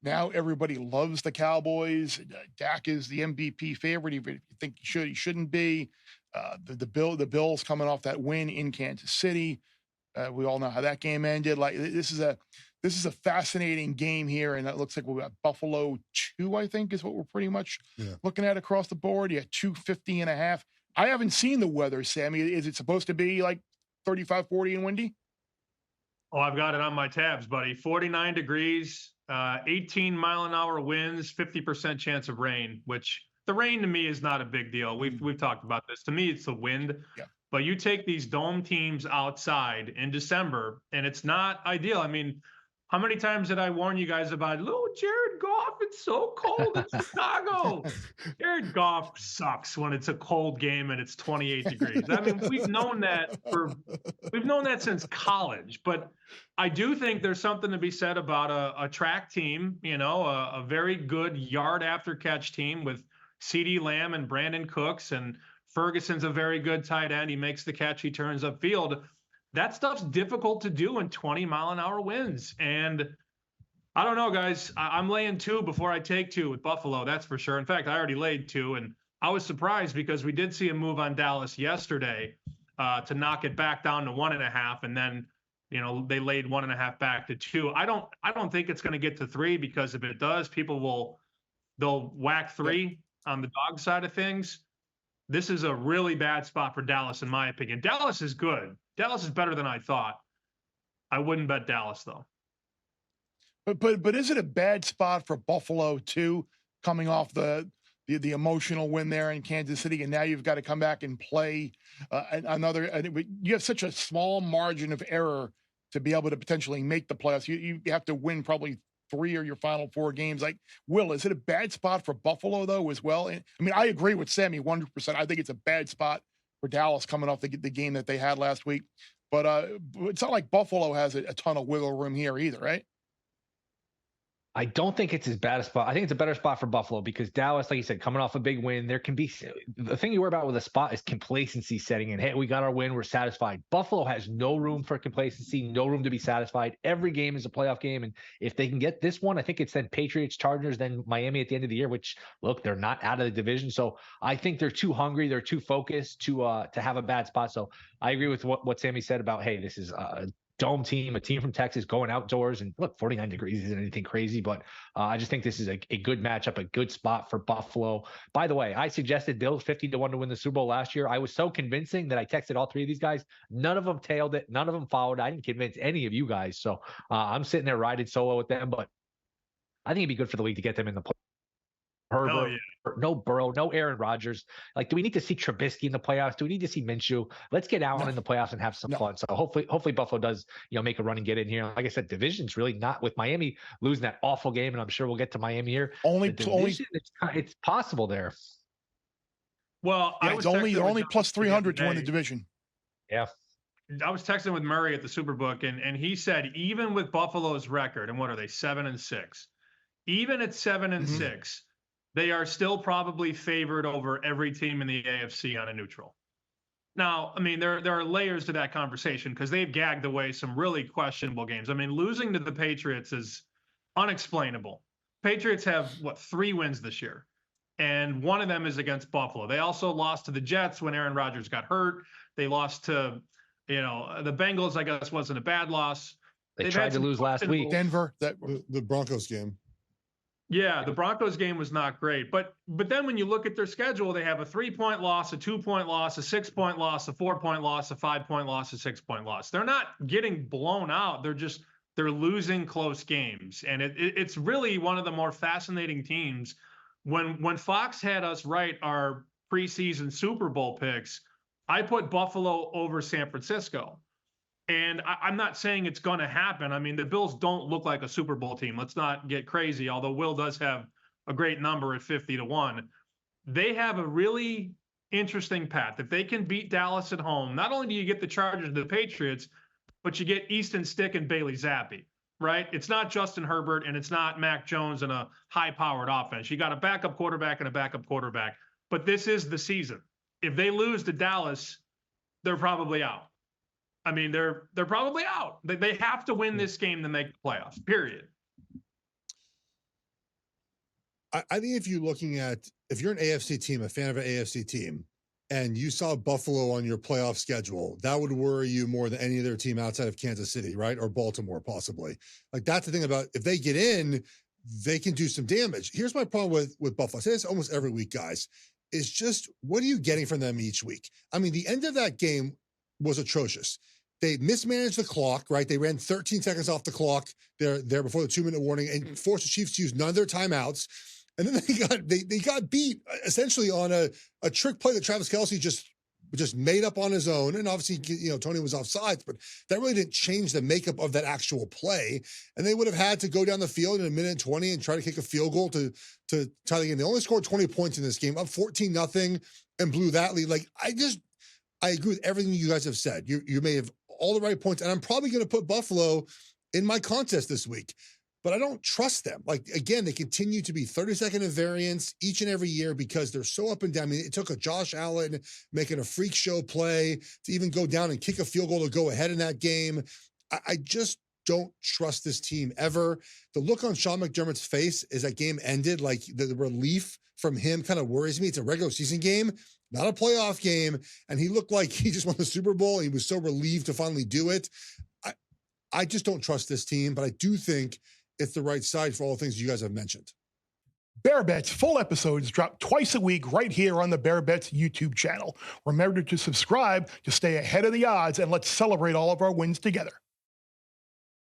Now everybody loves the Cowboys. Dak is the MVP favorite. Even if you think he shouldn't be. The Bills coming off that win in Kansas City. We all know how that game ended. Like this is a fascinating game here, and it looks like we got Buffalo 2, I think, is what we're pretty much looking at across the board. Yeah, 250.5. I haven't seen the weather, Sammy. Is it supposed to be like 35, 40 and windy? Oh, I've got it on my tabs, buddy. 49 degrees, 18-mile-an-hour winds, 50% chance of rain, which the rain to me is not a big deal. We've talked about this. To me, it's the wind. Yeah. But you take these dome teams outside in December, and it's not ideal. I mean, how many times did I warn you guys about, oh, Jared Goff, it's so cold in Chicago. Jared Goff sucks when it's a cold game and it's 28 degrees. I mean, we've known that since college. But I do think there's something to be said about a track team, a very good yard after catch team with CeeDee Lamb and Brandon Cooks, and Ferguson's a very good tight end. He makes the catch, he turns upfield. That stuff's difficult to do in 20-mile-an-hour winds. And I don't know, guys. I'm laying 2 before I take 2 with Buffalo, that's for sure. In fact, I already laid 2, and I was surprised because we did see a move on Dallas yesterday to knock it back down to 1.5, and then they laid 1.5 back to 2. I don't think it's going to get to 3, because if it does, they'll whack 3 on the dog side of things. This is a really bad spot for Dallas, in my opinion. Dallas is good. Dallas is better than I thought. I wouldn't bet Dallas, though. But is it a bad spot for Buffalo too, coming off the emotional win there in Kansas City, and now you've got to come back and play another? You have such a small margin of error to be able to potentially make the playoffs. You have to win probably 3 or your final 4 games. Like, Will, is it a bad spot for Buffalo though as well? I mean, I agree with Sammy 100%. I think it's a bad spot for Dallas coming off the game that they had last week. But it's not like Buffalo has a ton of wiggle room here either, right? I don't think it's as bad a spot. I think it's a better spot for Buffalo because Dallas, like you said, coming off a big win, there can be the thing you worry about with a spot is complacency setting in. Hey, we got our win, we're satisfied. Buffalo has no room for complacency, no room to be satisfied. Every game is a playoff game, and if they can get this one, I think it's then Patriots, Chargers, then Miami at the end of the year. Which, look, they're not out of the division, so I think they're too hungry, they're too focused to have a bad spot. So I agree with what Sammy said about, hey, this is dome team, a team from Texas going outdoors, and look, 49 degrees isn't anything crazy, but I just think this is a good matchup, a good spot for Buffalo. By the way, I suggested Bills 50-1 to win the Super Bowl last year. I was so convincing that I texted all 3 of these guys. None of them tailed it. None of them followed. I didn't convince any of you guys. So I'm sitting there riding solo with them, but I think it'd be good for the league to get them in the play. Herbert, no Burrow, no Aaron Rodgers. Like, do we need to see Trubisky in the playoffs? Do we need to see Minshew? Let's get Allen in the playoffs and have some fun. So hopefully Buffalo does, make a run and get in here. Like I said, division's really not, with Miami losing that awful game, and I'm sure we'll get to Miami here. It's possible there. Well, yeah, they're only plus 300 to win the division. Yeah. I was texting with Murray at the Superbook, and he said even with Buffalo's record, and what are they, 7-6? Even at 7-6. They are still probably favored over every team in the AFC on a neutral. Now, I mean, there are layers to that conversation because they've gagged away some really questionable games. I mean, losing to the Patriots is unexplainable. Patriots have, 3 wins this year, and one of them is against Buffalo. They also lost to the Jets when Aaron Rodgers got hurt. They lost to, the Bengals, I guess, wasn't a bad loss. They tried to lose last week. Denver, the Broncos game. Yeah, the Broncos game was not great. But then when you look at their schedule, they have a 3-point loss, a 2-point loss, a 6-point loss, a 4-point loss, a 5-point loss, a 6-point loss. They're not getting blown out. They're losing close games. And it's really one of the more fascinating teams. When Fox had us write our preseason Super Bowl picks, I put Buffalo over San Francisco. And I'm not saying it's going to happen. I mean, the Bills don't look like a Super Bowl team. Let's not get crazy, although Will does have a great number at 50-1. They have a really interesting path. If they can beat Dallas at home, not only do you get the Chargers and the Patriots, but you get Easton Stick and Bailey Zappi, right? It's not Justin Herbert, and it's not Mac Jones and a high-powered offense. You got a backup quarterback and a backup quarterback. But this is the season. If they lose to Dallas, they're probably out. I mean, they're probably out. They have to win this game to make the playoffs, period. I think if you're an AFC team, a fan of an AFC team, and you saw Buffalo on your playoff schedule, that would worry you more than any other team outside of Kansas City, right? Or Baltimore, possibly. Like, that's the thing about, if they get in, they can do some damage. Here's my problem with Buffalo. I say this almost every week, guys. Is just, what are you getting from them each week? I mean, the end of that game was atrocious. They mismanaged the clock, right? They ran 13 seconds off the clock there before the 2-minute warning and forced the Chiefs to use none of their timeouts. And then they got beat essentially on a trick play that Travis Kelce just made up on his own. And obviously, Tony was offsides, but that really didn't change the makeup of that actual play. And they would have had to go down the field in a minute and 20 and try to kick a field goal to tie the game. They only scored 20 points in this game, up 14-0, and blew that lead. Like, I agree with everything you guys have said. You may have all the right points, and I'm probably going to put Buffalo in my contest this week. But I don't trust them. Like, again, they continue to be 32nd in variance each and every year because they're so up and down. I mean, it took a Josh Allen making a freak show play to even go down and kick a field goal to go ahead in that game. I just don't trust this team ever. The look on Sean McDermott's face as that game ended, like the relief from him kind of worries me. It's a regular season game, not a playoff game. And he looked like he just won the Super Bowl. He was so relieved to finally do it. I just don't trust this team, but I do think it's the right side for all the things you guys have mentioned. Bear Bets full episodes drop twice a week right here on the Bear Bets YouTube channel. Remember to subscribe to stay ahead of the odds, and let's celebrate all of our wins together.